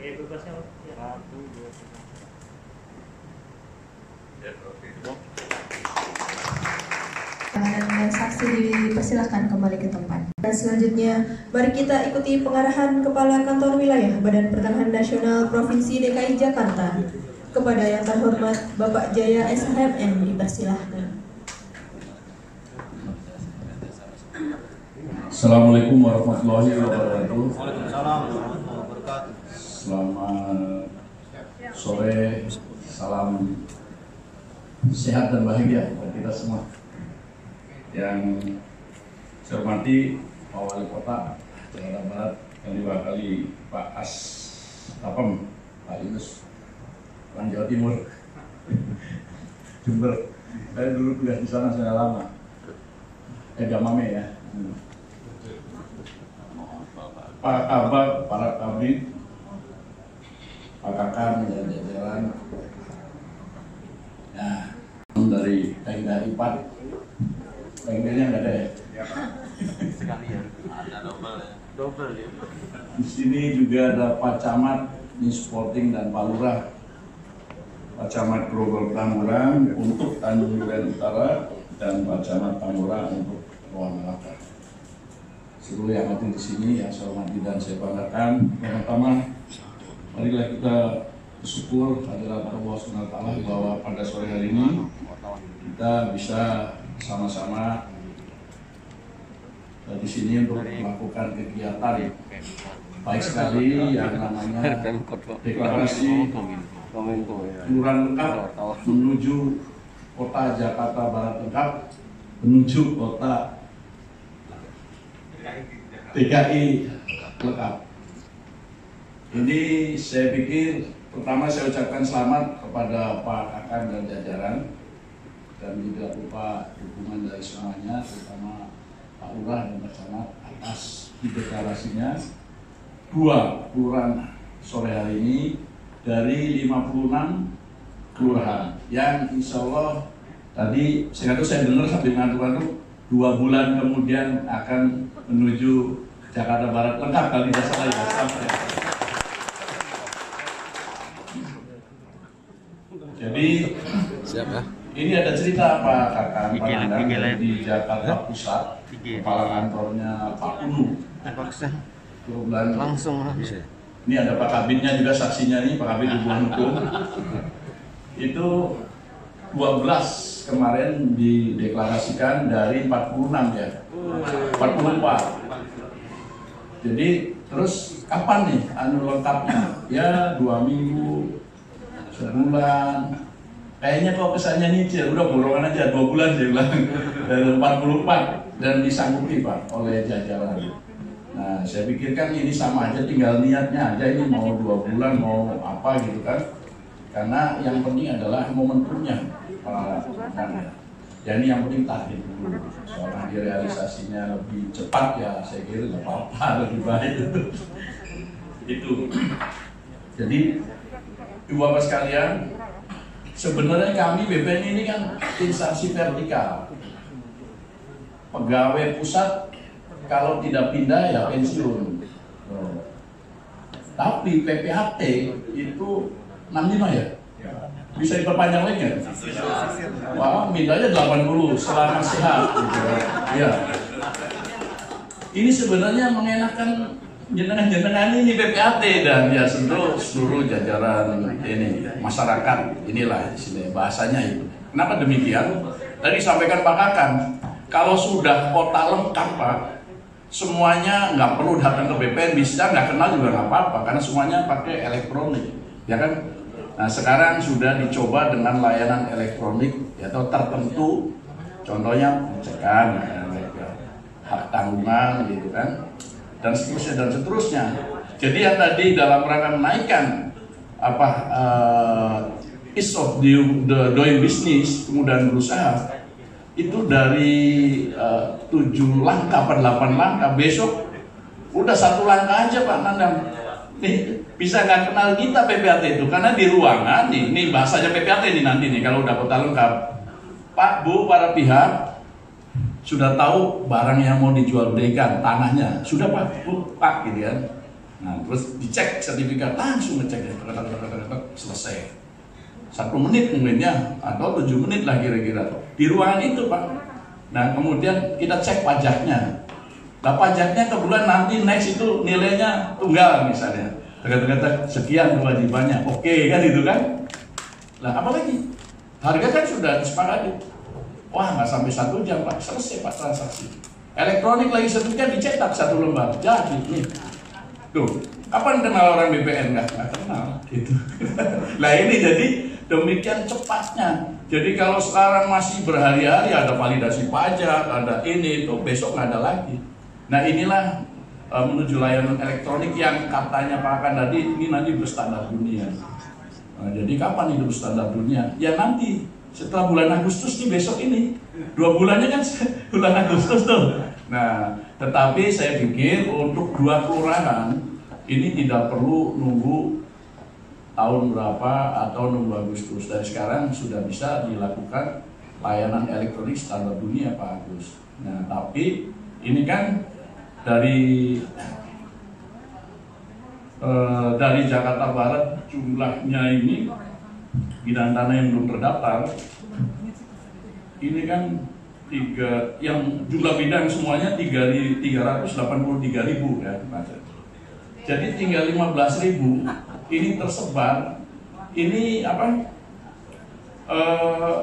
Dan saksi dipersilakan kembali ke tempat. Dan selanjutnya, mari kita ikuti pengarahan Kepala Kantor Wilayah Badan Pertanahan Nasional Provinsi DKI Jakarta. Kepada yang terhormat Bapak Jaya SHMM dipersilahkan. Assalamualaikum warahmatullahi wabarakatuh. Selamat sore, salam sehat dan bahagia buat kita semua. Yang saya hormati Pak Wali Kota Jakarta Barat yang dua kali Pak As Tapem, Pak Yunus, orang Jawa Timur, Jember. Saya dulu kuliah di sana saya lama. Gamame ya. Pak Kabak, para kabit, Pak Kakak, jajaran. Nah, dari Pengda IPAT, Pengdanya nggak ada ya? Sekalian, ada double ya. Di sini juga ada Pak Camat, Sporting dan Pak Lurah. Pak Camat Grogol Pramurang untuk Tanjung Duren Utara dan Pak Camat Pramurang untuk Loa Malaka. Seluruh yang hadir di sini yang saya hormati dan saya banggakan. Pertama, marilah kita bersyukur hadirat Allah SWT bahwa pada sore hari ini kita bisa sama-sama di sini untuk melakukan kegiatan baik sekali yang namanya deklarasi Kelurahan Lengkap menuju Kota Jakarta Barat Lengkap menuju Kota DKI lengkap. Ini saya pikir pertama saya ucapkan selamat kepada Pak Kakak dan jajaran dan tidak lupa dukungan dari semuanya, terutama Pak Lurah dan Pak Camat atas deklarasinya 2 kelurahan sore hari ini dari 56 kelurahan yang insya Allah tadi saya dengar sambil ngantuk-ngantuk 2 bulan kemudian akan menuju Jakarta Barat lengkap kali tidak salah ya. Jadi ini ada cerita Pak Kakak Panandang di Jakarta Pusat, kepala kantornya Pak Unu. Langsung ini ada Pak Kabitnya juga saksinya nih, Pak Kabit Hubungan Hukum. Itu 12 kemarin dideklarasikan dari 46 ya, 44. Jadi terus kapan nih anu lengkapnya? Ya 2 minggu, sebulan. Kayaknya kok kesannya nyicil, udah borongan aja 2 bulan saya bilang. Dari 44 dan disanggupi Pak oleh jajaran. Nah saya pikirkan ini sama aja, tinggal niatnya aja, ini mau 2 bulan mau apa gitu kan. Karena yang penting adalah momentumnya Pak Kakak. Ya ini yang penting target dulu. Soalnya realisasinya lebih cepat ya saya kira nggak apa-apa, lebih baik itu. Jadi Bapak sekalian, sebenarnya kami BPN ini kan instansi vertikal. Pegawai pusat kalau tidak pindah ya pensiun. Tapi PPAT itu 65 ya? Bisa diperpanjang lagi ya? Wah, mintanya 80 selama sehat gitu. Ya. Ini sebenarnya mengenakan jenengan-jenengan ini PPAT dan ya seluruh jajaran ini masyarakat inilah istilah bahasanya itu. Kenapa demikian? Tadi sampaikan Pak Kakang, kalau sudah kota lengkap Pak, semuanya nggak perlu datang ke BPN, bisa nggak kenal juga nggak apa-apa karena semuanya pakai elektronik, ya kan? Nah sekarang sudah dicoba dengan layanan elektronik atau tertentu, contohnya pengecekan, hak tanggungan gitu kan, dan seterusnya dan seterusnya. Jadi yang tadi dalam rangka menaikkan ease of doing business, kemudian berusaha itu dari 7 langkah per 8 langkah, besok udah 1 langkah aja Pak Nandang. Nih, bisa nggak kenal kita PPAT itu karena di ruangan nih bahasanya PPAT nih nanti nih kalau udah kota lengkap Pak Bu para pihak sudah tahu barang yang mau dijual belikan tanahnya sudah Pak Bu Pak gitu kan Nah, terus dicek sertifikat, langsung ngecek ya, selesai. 1 menit mungkinnya, atau 7 menit lah kira-kira di ruangan itu, Pak. Nah, kemudian kita cek pajaknya. Nah, pajaknya kebetulan nanti next itu nilainya tunggal misalnya. Kata-kata sekian kewajibannya, oke kan itu kan? Lah, apalagi harga kan sudah disepakati. Wah, nggak sampai 1 jam, Pak, selesai Pak transaksi. Elektronik lagi sertifikat dicetak 1 lembar, jadi nih. Tuh, kapan kenal orang BPN? Nggak kenal, gitu. Nah, ini jadi demikian cepatnya. Jadi kalau sekarang masih berhari-hari ada validasi pajak, ada ini itu, besok nggak ada lagi. Nah, inilah menuju layanan elektronik yang katanya Pak Akan tadi ini nanti berstandar dunia. Nah, jadi kapan itu berstandar dunia? Ya nanti setelah bulan Agustus nih, besok ini 2 bulannya kan bulan Agustus tuh. Nah, tetapi saya pikir untuk 2 kelurahan ini tidak perlu nunggu tahun berapa atau nunggu Agustus. Dari sekarang sudah bisa dilakukan layanan elektronik standar dunia, Pak Agus. Nah, tapi ini kan dari Jakarta Barat jumlahnya ini bidang tanah yang belum terdaftar ini kan yang jumlah bidang semuanya 383.000 ya, Mas. Jadi tinggal 15.000 ini tersebar, ini apa?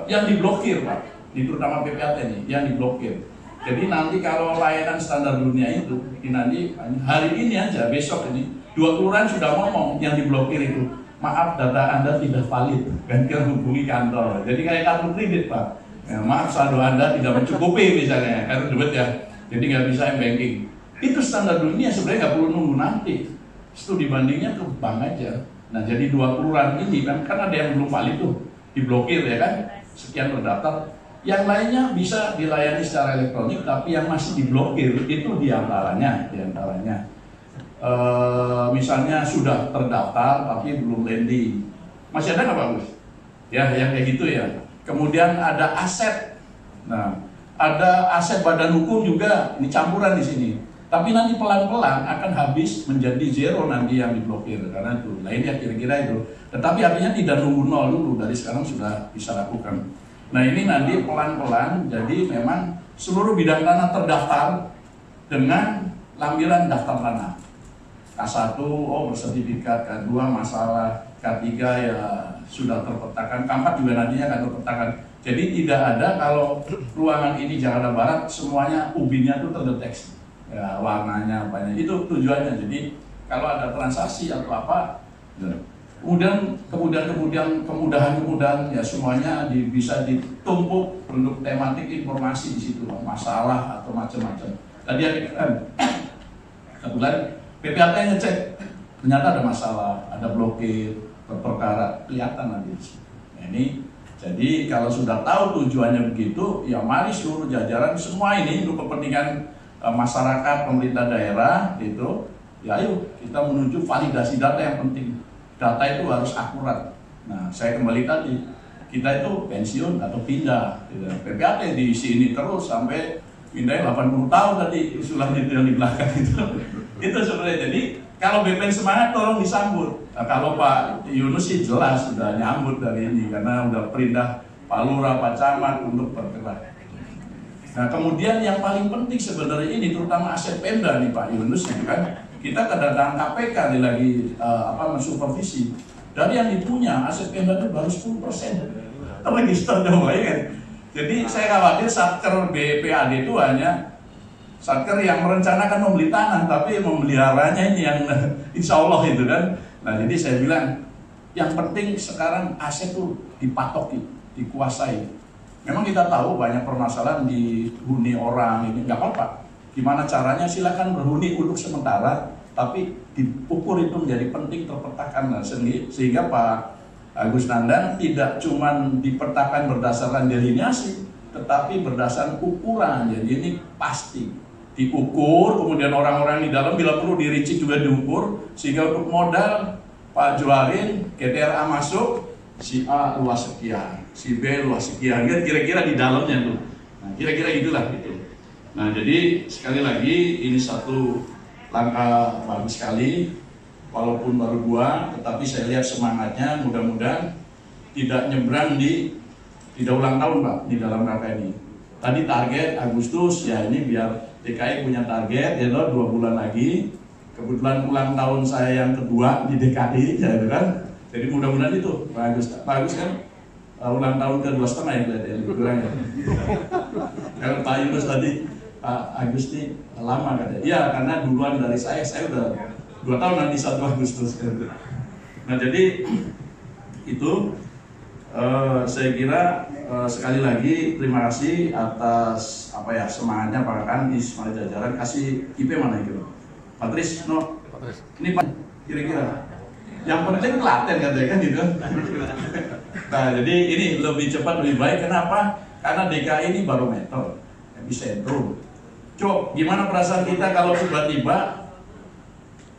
Yang diblokir, Pak, terutama PPAT ini yang diblokir. Jadi nanti kalau layanan standar dunia itu nanti hari ini aja, besok ini 2 kelurahan sudah ngomong yang diblokir itu, maaf data Anda tidak valid, kan hubungi kantor. Jadi kayak kartu kredit, Pak. Ya, maaf saldo Anda tidak mencukupi misalnya, kartu debit ya, jadi nggak bisa banking. Itu standar dunia, sebenarnya nggak perlu nunggu nanti. Itu dibandingnya ke bank aja. Nah, jadi 2 kelurahan ini kan ada yang belum valid tuh, diblokir ya kan, sekian terdaftar. Yang lainnya bisa dilayani secara elektronik, tapi yang masih diblokir itu diantaranya. Misalnya sudah terdaftar tapi belum landing. Masih ada nggak, Pak Gus? Ya, yang kayak gitu ya. Kemudian ada aset. Nah, ada aset badan hukum juga, ini campuran di sini. Tapi nanti pelan-pelan akan habis menjadi zero nanti yang diblokir karena itu. Lainnya kira-kira itu. Tetapi artinya tidak nunggu nol dulu, dari sekarang sudah bisa lakukan. Nah, ini nanti pelan-pelan, jadi memang seluruh bidang tanah terdaftar dengan lampiran daftar tanah. K1, oh bersertifikat, K2 masalah, K3 ya sudah terpetakan, K4 juga nantinya akan terpetakan. Jadi tidak ada kalau ruangan ini Jakarta Barat semuanya UBI-nya itu terdeteksi. Ya, warnanya apanya, itu tujuannya. Jadi kalau ada transaksi atau apa, ya. Kemudahan ya semuanya bisa ditumpuk untuk tematik informasi di situ, masalah atau macam-macam. Tadi kan kebetulan PPAT ngecek ternyata ada masalah, ada blokir, perkara kelihatan nanti. Nah, ini jadi kalau sudah tahu tujuannya begitu, ya mari seluruh jajaran semua ini untuk kepentingan masyarakat, pemerintah daerah itu, ya ayo kita menuju validasi data yang penting. Data itu harus akurat. Nah, saya kembali tadi, kita itu pensiun atau pindah. PPAT di sini terus sampai pindahnya 80 tahun tadi, usulan itu yang di belakang itu. Itu sebenarnya. Jadi kalau BPN semangat tolong disambut. Nah, kalau Pak Yunus sih jelas sudah nyambut dari ini karena udah perintah Pak Lurah, Pak Camat untuk bergerak. Nah, kemudian yang paling penting sebenarnya ini terutama aset Pemda nih Pak Yunus ya kan. Kita kedatangan KPK lagi mensupervisi. Dari yang dipunya aset Pemda itu baru 10% register dong ya kan. Jadi saya khawatir Satker BPAD itu hanya Satker yang merencanakan membeli tanah, tapi memeliharanya ini yang insya Allah itu kan. Nah, jadi saya bilang yang penting sekarang aset itu dipatoki, dikuasai. Memang kita tahu banyak permasalahan dihuni orang ini, nggak apa-apa. Gimana caranya silakan berhuni untuk sementara, tapi diukur itu menjadi penting terpetakan sehingga Pak Agus Nandan tidak cuma dipetakan berdasarkan delineasi, tetapi berdasarkan ukuran. Jadi ini pasti diukur, kemudian orang-orang di dalam bila perlu diricik juga diukur, sehingga untuk modal Pak Juarin GTRA masuk, si A luas sekian, si B luas sekian, kira-kira di dalamnya tuh. Nah, kira-kira itulah gitu. Nah, jadi sekali lagi ini satu langkah bagus sekali walaupun baru 2, tetapi saya lihat semangatnya, mudah-mudahan tidak nyebrang tidak ulang tahun Pak di dalam rangka ini. Tadi target Agustus, ya ini biar DKI punya target, ya 2 bulan lagi. Kebetulan ulang tahun saya yang kedua di DKI, ya kan. Jadi mudah-mudahan itu Pak Agus kan ulang tahun ke 2,5 ya kelihatannya kurang ya. Kalau Pak Yunus tadi Pak Agus ini lama katanya. Iya karena duluan dari saya udah 2 tahun nanti 1 Agustus. Nah jadi itu saya kira sekali lagi terima kasih atas semangatnya Pak Kanis, semua jajaran. Kasih IP mana gitu? Patris, no. Ini Pak kira-kira. Yang penting telaten katanya kan gitu. Nah jadi ini lebih cepat lebih baik. Kenapa? Karena DKI ini barometer, epicentrum. Cok, gimana perasaan kita kalau tiba-tiba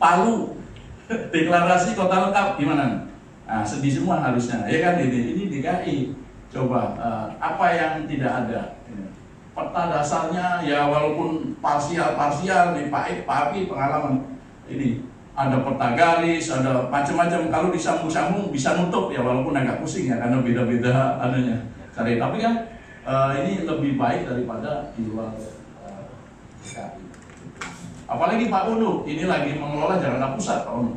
Palu deklarasi kota lengkap gimana? Nah, sedih semua harusnya, ya kan ini DKI. Coba apa yang tidak ada? Peta dasarnya ya walaupun parsial nih Pak Abi pengalaman ini ada peta garis, ada macam-macam. Kalau disambung-sambung bisa nutup ya walaupun agak pusing ya karena beda-beda anunya. Tapi kan ini lebih baik daripada di luar DKI. Apalagi Pak Unu ini lagi mengelola Jakarta Pusat Pak Unu.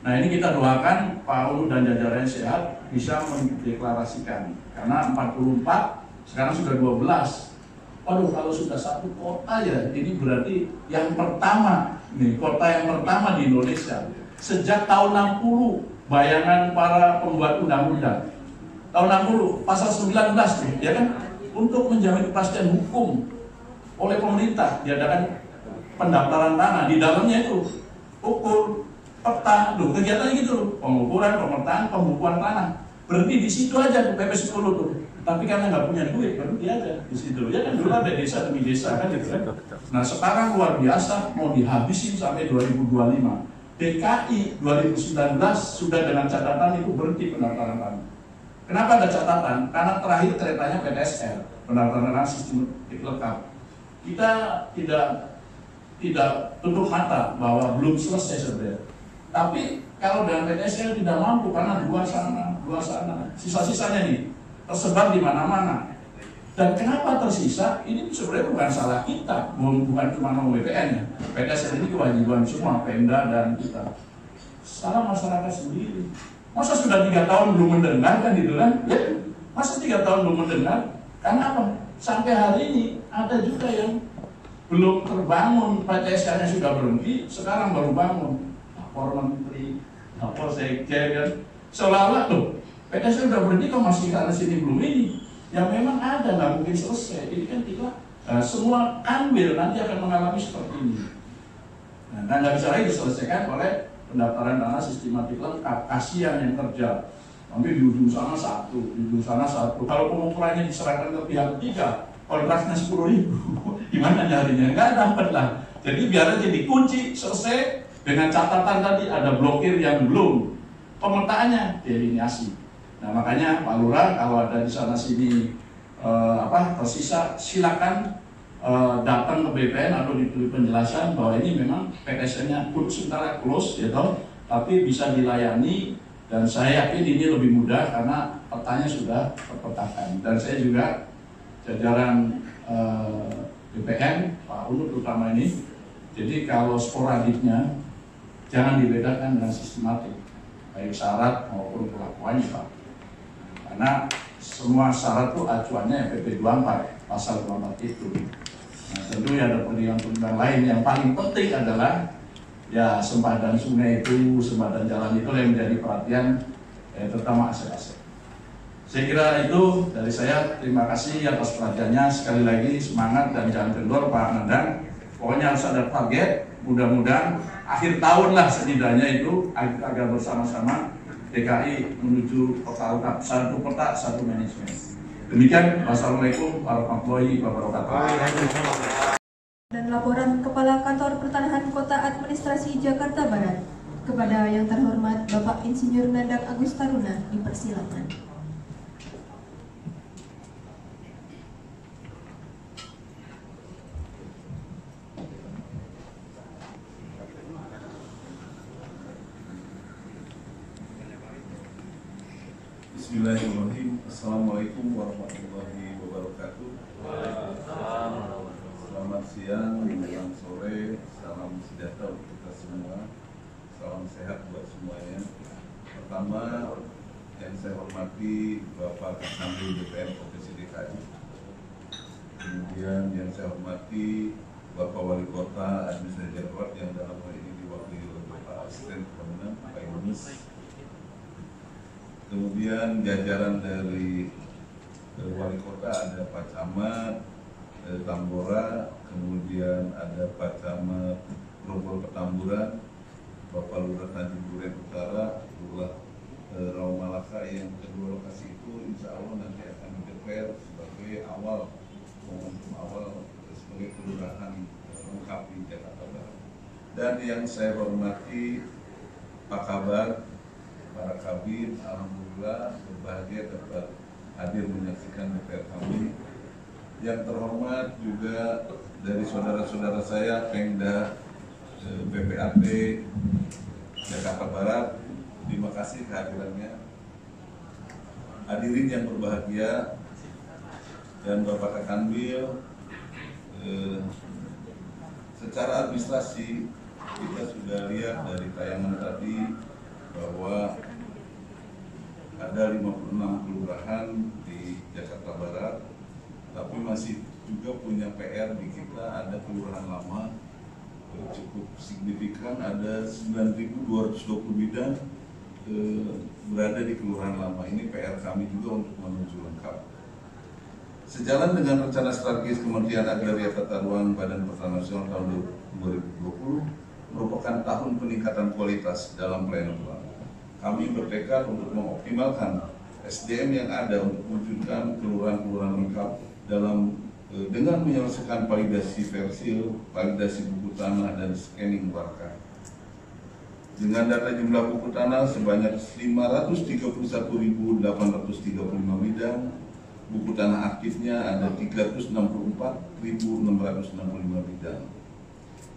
Nah ini kita doakan Pak Unu dan jajarannya sehat bisa mendeklarasikan karena 44 sekarang sudah 12. Waduh kalau sudah 1 kota ya ini berarti yang pertama nih kota yang pertama di Indonesia sejak tahun 60 bayangan para pembuat undang-undang tahun 60 pasal 19 nih ya kan untuk menjamin kepastian hukum oleh pemerintah diadakan pendaftaran tanah di dalamnya itu ukur peta, kegiatannya gitu pengukuran, pemetaan, pembukuan tanah berhenti di situ aja tuh PP 10 tuh. Tapi karena nggak punya duit berhenti aja di situ ya kan dulu ada desa demi desa kan gitu kan. Nah sekarang luar biasa mau dihabisin sampai 2025. DKI 2019 sudah dengan catatan itu berhenti pendaftaran tanah. Kenapa ada catatan? Karena terakhir keretanya PTSL pendaftaran sistem lengkap. Kita tidak tutup mata bahwa belum selesai sebenarnya. Tapi kalau dengan PTSL tidak mampu karena dua sana, sisa-sisanya nih tersebar di mana-mana. Dan kenapa tersisa? Ini sebenarnya bukan salah kita, bukan cuma BPN ya. PTSL ini kewajiban semua Pemda dan kita. Salah masyarakat sendiri. Masa sudah 3 tahun belum mendengar kan gitu kan? Ya, masa 3 tahun belum mendengar? Karena apa? Sampai hari ini ada juga yang belum terbangun, PTSL-nya sudah berhenti, sekarang baru bangun. Lapor menteri, lapor sekjen kan, seolah-olah tuh PTSL sudah berhenti kok masih karena sini belum ini. Ya memang ada, nggak mungkin selesai. Ini kan kita semua ambil nanti akan mengalami seperti ini. Nah nggak bisa lagi diselesaikan oleh pendaftaran tanah sistematik lengkap. Kasihan yang kerja. Nanti di ujung sana 1, di ujung sana 1. Kalau pengukurannya diserahkan ke pihak ketiga, kontraknya 10.000, gimana nyarinya? Nggak dapat lah. Jadi biar aja dikunci, selesai dengan catatan tadi ada blokir yang belum pemetaannya delineasi. Nah makanya Pak Lurah kalau ada di sana sini tersisa silakan datang ke BPN atau ditulis penjelasan bahwa ini memang PTSL-nya sementara close ya toh, tapi bisa dilayani dan saya yakin ini lebih mudah karena petanya sudah terpetakan. Dan saya juga jajaran BPN Pak Unu terutama ini, jadi kalau sporadiknya jangan dibedakan dengan sistematik baik syarat maupun perlakuannya Pak, karena semua syarat itu acuannya PP 24 pasal 24 itu. Nah tentu ya ada pertimbangan lain yang paling penting adalah ya sempadan sungai itu, sempadan jalan itu yang menjadi perhatian terutama aset-aset. Saya kira itu dari saya, terima kasih atas perhatiannya. Sekali lagi semangat dan jangan kendor Pak Nandang. Pokoknya harus ada target, mudah-mudahan akhir tahun lah setidaknya itu agar bersama-sama DKI menuju kota lengkap, 1 peta, 1 manajemen. Demikian, wassalamualaikum warahmatullahi wabarakatuh. Dan laporan Kepala Kantor Pertanahan Kota Administrasi Jakarta Barat kepada yang terhormat Bapak Insinyur Nandang Agus Taruna dipersilakan. Bismillahirrahmanirrahim. Assalamualaikum warahmatullahi wabarakatuh. Selamat siang, menjelang sore, salam sejahtera untuk kita semua. Salam sehat buat semuanya. Pertama, yang saya hormati Bapak Kasambul DPR Provinsi DKI. Kemudian yang saya hormati Bapak Wali Kota Administrasi Jakarta yang dalam hal ini diwakili oleh Bapak Asisten Komandan Pak Yunus. Kemudian jajaran dari Wali Kota ada Pak Camat Tambora, kemudian ada Pak Camat Grogol Petamburan, Bapak Lurah Tanjung Duren Utara, Lurah Rawamalaka. Yang kedua lokasi itu insya Allah nanti akan dideklar sebagai momentum awal sebagai kelurahan lengkap di Jakarta Barat. Dan yang saya hormati Pak Kabar, para kabin, alhamdulillah berbahagia dapat hadir menyaksikan DPR kami. Yang terhormat juga dari saudara-saudara saya Pemda PPAT Jakarta Barat, terima kasih kehadirannya. Hadirin yang berbahagia dan Bapak Kakanwil, secara administrasi kita sudah lihat dari tayangan tadi bahwa ada 56 kelurahan di Jakarta Barat, tapi masih juga punya PR di kita. Ada kelurahan lama cukup signifikan, ada 9.220 bidang berada di kelurahan lama. Ini PR kami juga untuk menuju lengkap. Sejalan dengan rencana strategis Kementerian Agraria Tata Ruang Badan Pertanahan Nasional tahun 2020 merupakan tahun peningkatan kualitas dalam pelayanan keuangan. Kami bertekad untuk mengoptimalkan SDM yang ada untuk mewujudkan kelurahan-kelurahan lengkap dengan menyelesaikan validasi versil, validasi buku tanah, dan scanning warga. Dengan data jumlah buku tanah sebanyak 531.835 bidang, buku tanah aktifnya ada 364.665 bidang.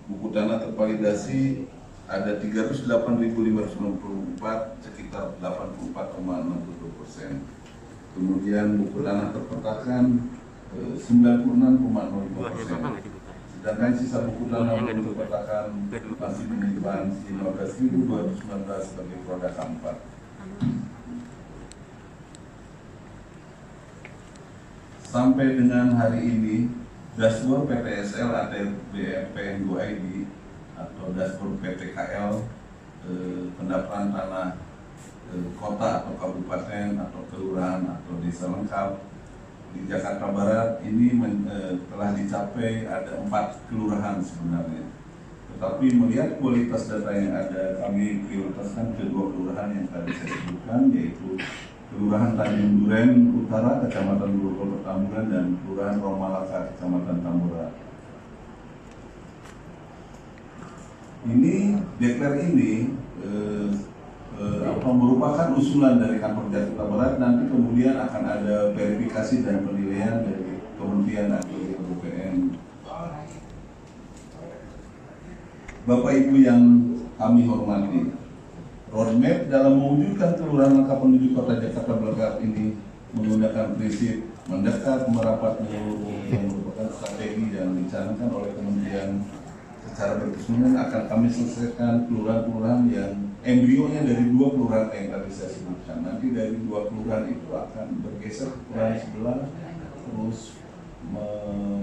Buku tanah tervalidasi ada 308.594, sekitar 84,62%. Kemudian buku tanah terpetakan 96,02%. Sedangkan sisa buku tanah yang terpetakan masih menyimpan 15.219 sebagai produk keempat. Sampai dengan hari ini, dashboard PTSL atau BMPN2ID atau dashboard PTKL pendaftaran tanah kota atau kabupaten atau kelurahan atau desa lengkap di Jakarta Barat ini telah dicapai. Ada 4 kelurahan sebenarnya, tetapi melihat kualitas data yang ada, kami prioritaskan kedua kelurahan yang tadi saya sebutkan, yaitu Kelurahan Tanjung Duren Utara, Kecamatan Grogol Petamburan, dan Kelurahan Rawamalaka, Kecamatan Tambora. Ini deklar ini merupakan usulan dari kantor Jakarta Barat. Nanti kemudian akan ada verifikasi dan penilaian dari Kementerian Agraria BPN. Bapak Ibu yang kami hormati, roadmap dalam mewujudkan kelurahan lengkap menuju kota Jakarta Barat ini menggunakan prinsip mendekat, merapat, menyeluruh, yang merupakan strategi yang dicanangkan oleh Kementerian. Secara berkesinambungan akan kami selesaikan kelurahan-kelurahan yang embrionya dari 2 kelurahan yang tadi saya sebutkan. Nanti dari 2 kelurahan itu akan bergeser ke kelurahan sebelah, terus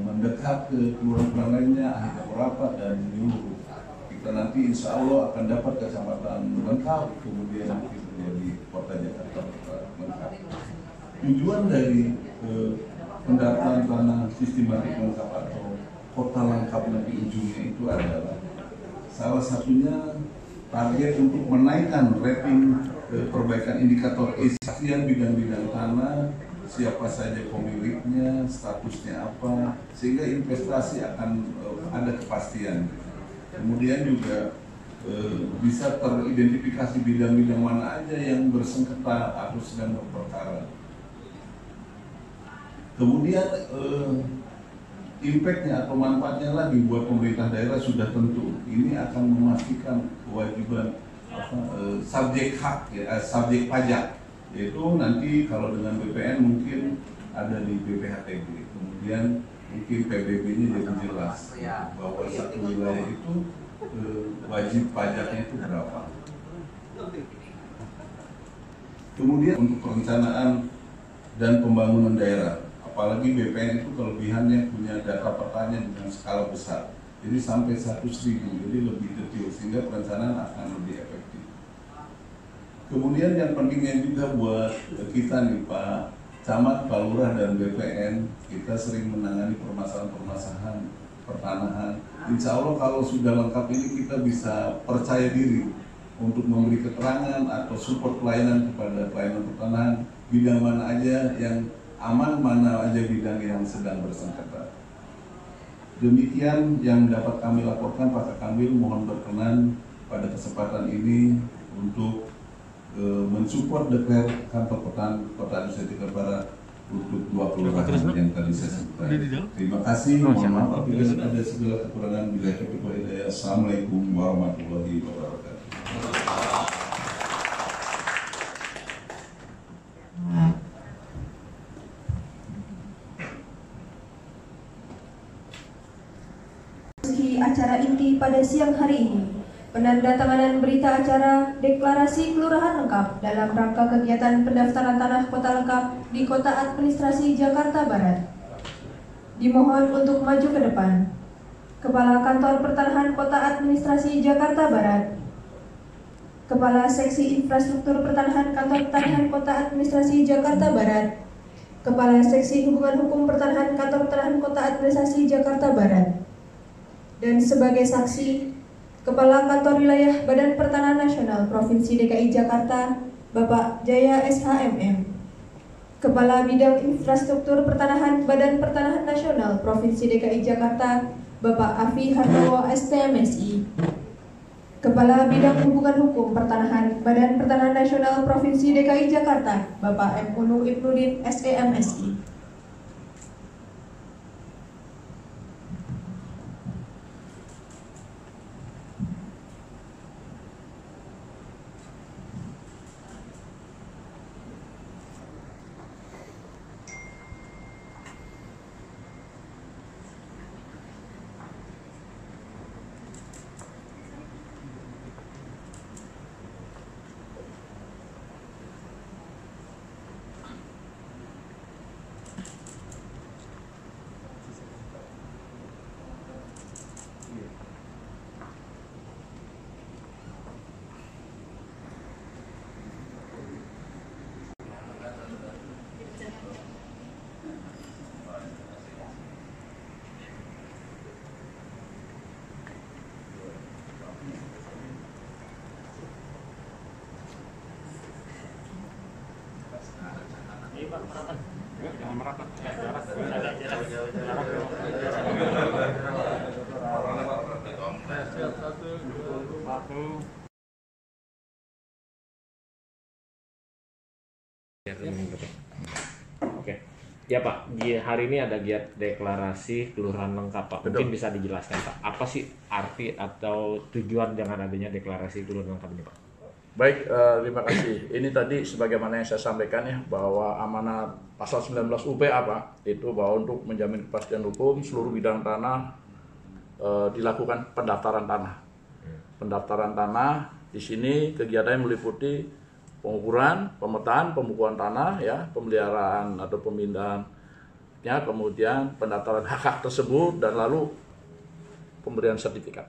mendekat ke kelurahan lainnya, akhirnya merapat dan menyeluruh. Kita nanti insya Allah akan dapat kecamatan lengkap, kemudian nanti menjadi kota Jakarta lengkap. Tujuan dari pendaftaran tanah sistematik lengkap atau kota lengkap nanti ujungnya itu adalah salah satunya target untuk menaikkan rating perbaikan indikator kesaksian bidang-bidang tanah, siapa saja pemiliknya, statusnya apa, sehingga investasi akan ada kepastian. Kemudian juga bisa teridentifikasi bidang-bidang mana aja yang bersengketa atau sedang berperkara. Kemudian impact-nya atau manfaatnya lagi buat pemerintah daerah sudah tentu. Ini akan memastikan kewajiban subjek hak, subjek pajak Yaitu nanti kalau dengan BPN mungkin ada di BPHTB, kemudian mungkin PBB-nya jadi jelas bahwa satu wilayah itu wajib pajaknya itu berapa. Kemudian untuk perencanaan dan pembangunan daerah, apalagi BPN itu kelebihannya punya data petanya dengan skala besar, jadi sampai 100.000, jadi lebih detail sehingga perencanaan akan lebih efektif. Kemudian yang pentingnya juga buat kita nih Pak Camat, Pak Lurah dan BPN, kita sering menangani permasalahan-permasalahan pertanahan. Insya Allah kalau sudah lengkap ini kita bisa percaya diri untuk memberi keterangan atau support pelayanan kepada pelayanan pertanahan, bidang mana aja yang aman, mana aja bidang yang sedang bersengketa. Demikian yang dapat kami laporkan. Pak Kamil mohon berkenan pada kesempatan ini untuk mensupport deklar kantor pertanahan Kota Nusa Tenggara Barat untuk 2 kelurahan yang tadi saya sebutkan. Terima kasih. Mohon maaf apabila ada segala kekurangan. Bila hidayah. Assalamualaikum warahmatullahi wabarakatuh. Acara inti pada siang hari ini, penandatanganan berita acara deklarasi kelurahan lengkap dalam rangka kegiatan pendaftaran tanah kota lengkap di Kota Administrasi Jakarta Barat. Dimohon untuk maju ke depan. Kepala Kantor Pertanahan Kota Administrasi Jakarta Barat, Kepala Seksi Infrastruktur Pertanahan Kantor Pertanahan Kota Administrasi Jakarta Barat, Kepala Seksi Hubungan Hukum Pertanahan Kantor Pertanahan Kota Administrasi Jakarta Barat, dan sebagai saksi, Kepala Kantor Wilayah Badan Pertanahan Nasional Provinsi DKI Jakarta, Bapak Jaya SHMM, Kepala Bidang Infrastruktur Pertanahan Badan Pertanahan Nasional Provinsi DKI Jakarta, Bapak Afi Hartowo STMSI, Kepala Bidang Hubungan Hukum Pertanahan Badan Pertanahan Nasional Provinsi DKI Jakarta, Bapak M. Unu Ibnudin SEMSI. Jangan merapat. Oke, ya Pak. Hari ini ada giat deklarasi kelurahan lengkap Pak. Mungkin bisa dijelaskan Pak, apa sih arti atau tujuan dengan adanya deklarasi kelurahan lengkap ini Pak? Baik, terima kasih. Ini tadi sebagaimana yang saya sampaikan ya, bahwa amanat pasal 19 UPA Pak, itu bahwa untuk menjamin kepastian hukum seluruh bidang tanah dilakukan pendaftaran tanah. Pendaftaran tanah di sini kegiatannya meliputi pengukuran, pemetaan, pembukuan tanah, ya, pemeliharaan atau pemindahan, ya, kemudian pendaftaran hak-hak tersebut dan lalu pemberian sertifikat.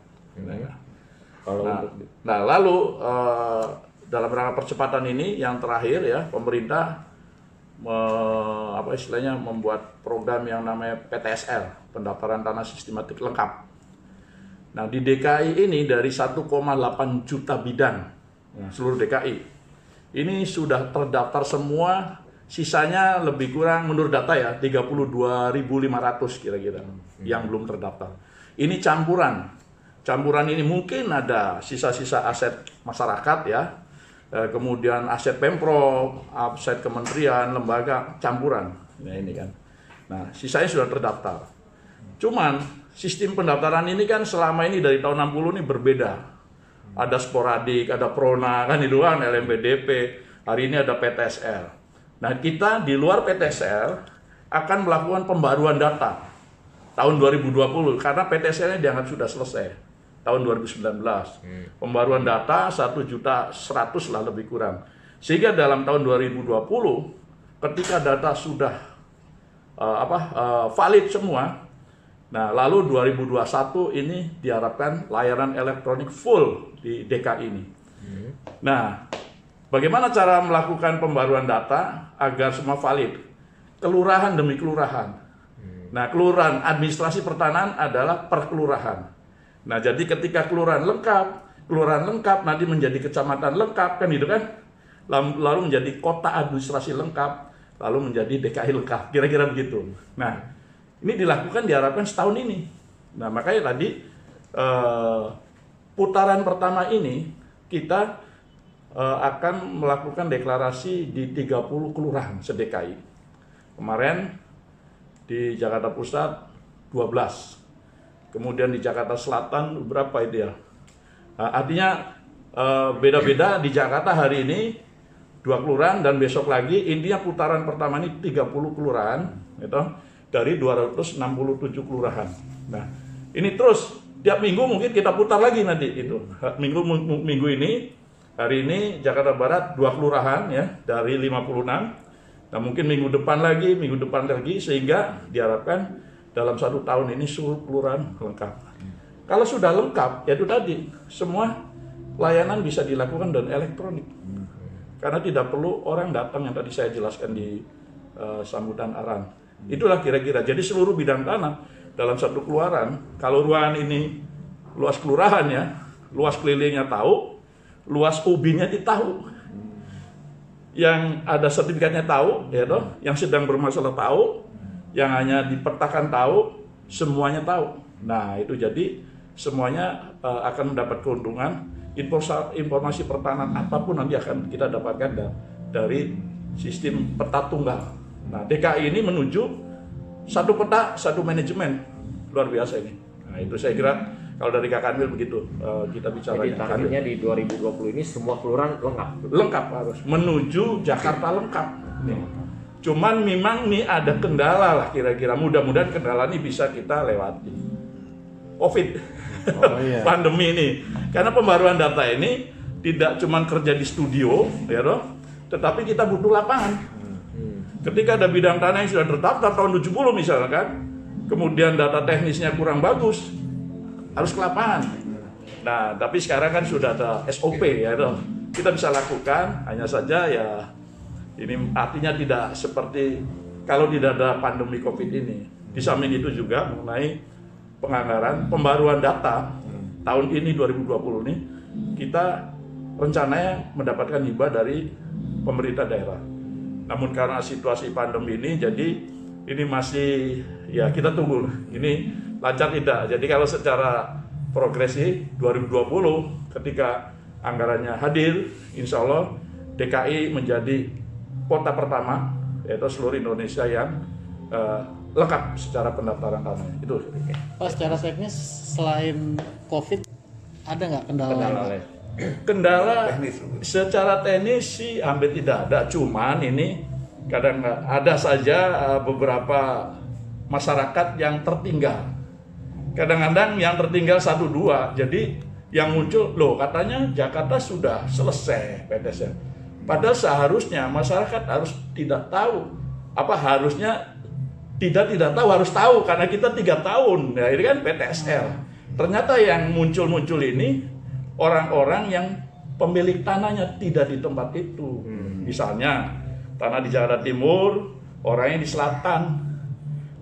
Lalu dalam rangka percepatan ini yang terakhir ya, pemerintah membuat program yang namanya PTSL, pendaftaran tanah sistematik lengkap. Nah, di DKI ini dari 1,8 juta bidang seluruh DKI ini sudah terdaftar semua, sisanya lebih kurang menurut data ya 32.500 kira-kira yang belum terdaftar. Ini campuran ini mungkin ada sisa-sisa aset masyarakat ya, kemudian aset Pemprov, aset kementerian, lembaga, campuran. Nah ini kan. Nah sisanya sudah terdaftar. Cuman sistem pendaftaran ini kan selama ini dari tahun 60 ini berbeda. Ada sporadik, ada prona kan itu kan, LMPDP. hari ini ada PTSL. Nah, kita di luar PTSL akan melakukan pembaruan data tahun 2020 karena PTSL-nya dianggap sudah selesai tahun 2019. Pembaruan data 1.100.000 lah lebih kurang. Sehingga dalam tahun 2020 ketika data sudah valid semua, nah lalu 2021 ini diharapkan layanan elektronik full di DKI ini. Nah, bagaimana cara melakukan pembaruan data agar semua valid? Kelurahan demi kelurahan. Nah, kelurahan administrasi pertanahan adalah per kelurahan. Nah, jadi ketika kelurahan lengkap nanti menjadi kecamatan lengkap, kan gitu kan? Lalu menjadi kota administrasi lengkap, lalu menjadi DKI lengkap, kira-kira begitu. Nah, ini dilakukan diharapkan setahun ini. Nah, makanya tadi putaran pertama ini kita akan melakukan deklarasi di 30 kelurahan se-DKI. Kemarin di Jakarta Pusat 12, kemudian di Jakarta Selatan berapa itu ya? Artinya beda-beda. Di Jakarta hari ini 2 kelurahan dan besok lagi, intinya putaran pertama ini 30 kelurahan gitu, dari 267 kelurahan. Nah, ini terus tiap minggu mungkin kita putar lagi nanti itu. Minggu ini, hari ini Jakarta Barat 2 kelurahan ya dari 56. Nah, mungkin minggu depan lagi, sehingga diharapkan dalam 1 tahun ini seluruh kelurahan lengkap. Kalau sudah lengkap, ya itu tadi, semua layanan bisa dilakukan dan elektronik. Karena tidak perlu orang datang yang tadi saya jelaskan di sambutan aran. Itulah kira-kira. Jadi seluruh bidang tanah dalam 1 kelurahan, kalau ruangan ini luas kelurahan ya, luas kelilingnya tahu, luas UB-nya tahu. Yang ada sertifikatnya tahu, ya toh, yang sedang bermasalah tahu, yang hanya dipetakan tahu, semuanya tahu. Nah, itu jadi semuanya akan mendapat keuntungan. Informasi pertanahan apapun nanti akan kita dapatkan dari sistem peta tunggal. Nah, DKI ini menuju 1 peta, 1 manajemen. Luar biasa ini. Nah, itu saya kira kalau dari Kak Kanwil begitu kita bicara. Jadi targetnya di 2020 ini semua kelurahan lengkap? Lengkap harus. Menuju Jakarta lengkap. Nih. Cuman memang nih ada kendala lah kira-kira. Mudah-mudahan kendala ini bisa kita lewati. COVID. Pandemi ini. Karena pembaruan data ini tidak cuma kerja di studio, ya toh, tetapi kita butuh lapangan. Ketika ada bidang tanah yang sudah terdaftar tahun 70 misalkan, kemudian data teknisnya kurang bagus, harus ke lapangan. Nah, tapi sekarang kan sudah ada SOP, ya toh. Kita bisa lakukan, hanya saja ya ini artinya tidak seperti kalau tidak ada pandemi COVID ini. Di samping itu juga mengenai penganggaran pembaruan data tahun ini 2020 ini kita rencananya mendapatkan hibah dari pemerintah daerah. Namun karena situasi pandemi ini jadi ini masih ya kita tunggu ini lancar tidak. Jadi kalau secara progresi 2020 ketika anggarannya hadir, insya Allah DKI menjadi kota pertama yaitu seluruh Indonesia yang lengkap secara pendaftaran tanah. Itu. Pak, secara teknis selain COVID ada nggak kendala? Kendala secara teknis sih hampir tidak ada. Cuman ini kadang ada saja beberapa masyarakat yang tertinggal. Kadang-kadang yang tertinggal 1-2. Jadi yang muncul loh katanya Jakarta sudah selesai PTSL. Padahal seharusnya masyarakat harus tidak tahu. Harusnya tidak tahu, harus tahu karena kita 3 tahun ya ini kan PTSL. Ternyata yang muncul ini orang-orang yang pemilik tanahnya tidak di tempat itu. Misalnya tanah di Jakarta Timur, orangnya di selatan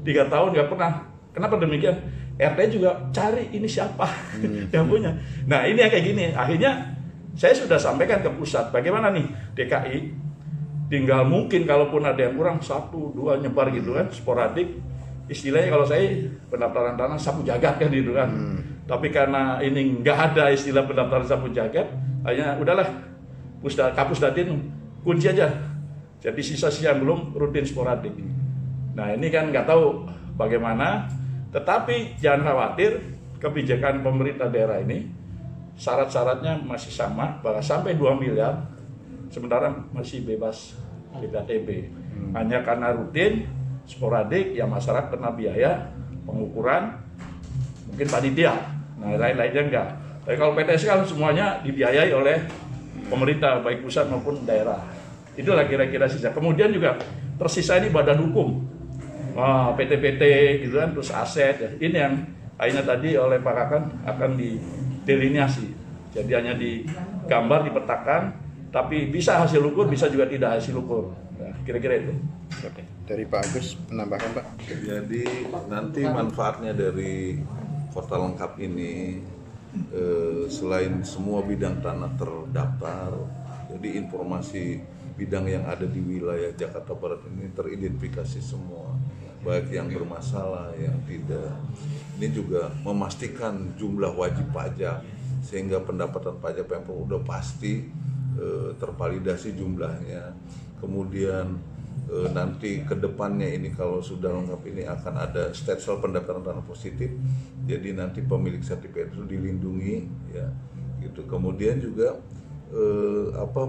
3 tahun nggak pernah. Kenapa demikian? RT juga cari ini siapa yang punya. Nah ini yang kayak gini. Akhirnya saya sudah sampaikan ke pusat. Bagaimana nih DKI? Tinggal mungkin kalaupun ada yang kurang 1-2 nyebar gitu kan, sporadik. Istilahnya kalau saya pendaftaran tanah sapu jagat kan gitu kan. Tapi karena ini nggak ada istilah pendaftaran sapu jagat, hanya udahlah Kapusdatin kunci aja. Jadi sisa-sisa yang belum rutin sporadik. Nah ini kan nggak tahu bagaimana. Tetapi jangan khawatir, kebijakan pemerintah daerah ini syarat-syaratnya masih sama, bahkan sampai 2 miliar sementara masih bebas PPATB. Hanya karena rutin, sporadik, ya masyarakat kena biaya pengukuran, mungkin panitia. Nah, lain-lainnya enggak. Tapi kalau PTS kan semuanya dibiayai oleh pemerintah, baik pusat maupun daerah. Itulah kira-kira sisa. Kemudian juga tersisa ini badan hukum, PT-PT gitu kan, terus aset. Ya. Ini yang akhirnya tadi oleh Pak Kakan akan didelineasi. Jadi hanya digambar, dipetakan, tapi bisa hasil ukur, bisa juga tidak hasil ukur. Nah, kira-kira itu. Oke. Dari Pak Agus menambahkan, Pak. Jadi nanti manfaatnya dari kota lengkap ini selain semua bidang tanah terdaftar, jadi informasi bidang yang ada di wilayah Jakarta Barat ini teridentifikasi semua, baik yang bermasalah, yang tidak. Ini juga memastikan jumlah wajib pajak, sehingga pendapatan pajak Pemprov udah pasti tervalidasi jumlahnya. Kemudian nanti ke depannya ini kalau sudah lengkap ini akan ada stelsel pendaftaran tanah positif. Jadi nanti pemilik sertifikat itu dilindungi, ya, gitu. Kemudian juga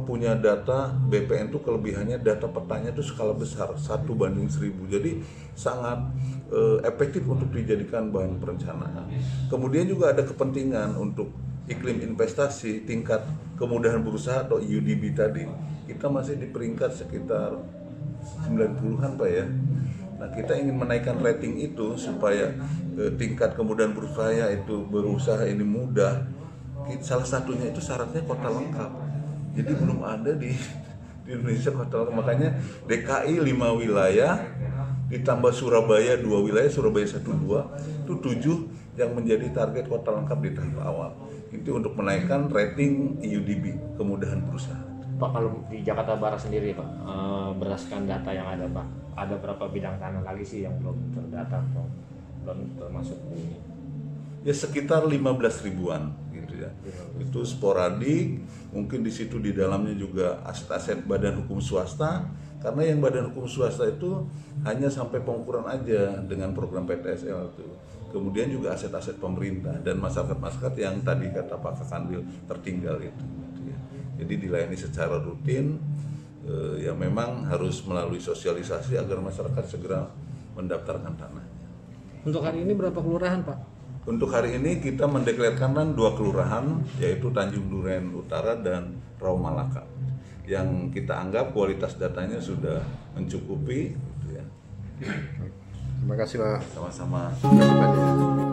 punya data BPN itu kelebihannya data petanya itu skala besar 1:1000. Jadi sangat efektif untuk dijadikan bahan perencanaan. Kemudian juga ada kepentingan untuk iklim investasi, tingkat kemudahan berusaha atau UDB tadi. Kita masih di peringkat sekitar 90-an, Pak, ya. Nah, kita ingin menaikkan rating itu supaya tingkat kemudahan berusaha ini mudah. Salah satunya itu syaratnya kota lengkap. Jadi belum ada di Indonesia kota lengkap. Makanya DKI 5 wilayah ditambah Surabaya 2 wilayah, Surabaya 1-2 itu 7 yang menjadi target kota lengkap di tahap awal. Itu untuk menaikkan rating UDB, kemudahan berusaha. Pak, kalau di Jakarta Barat sendiri, Pak, berdasarkan data yang ada, Pak, ada berapa bidang tanah lagi sih yang belum terdata atau belum termasuk ini? Ya sekitar 15 ribuan gitu ya. Itu sporadik, mungkin di situ di dalamnya juga aset-aset badan hukum swasta, karena yang badan hukum swasta itu hanya sampai pengukuran aja dengan program PTSL itu. Kemudian juga aset-aset pemerintah dan masyarakat-masyarakat yang tadi kata Pak Kakandil tertinggal itu. Jadi dilayani secara rutin, ya memang harus melalui sosialisasi agar masyarakat segera mendaftarkan tanahnya. Untuk hari ini berapa kelurahan, Pak? Untuk hari ini kita mendeklarasikan 2 kelurahan, yaitu Tanjung Duren Utara dan Rawamalaka, yang kita anggap kualitas datanya sudah mencukupi. Gitu ya. Terima kasih, Pak. Sama-sama. Terima kasih, Pak.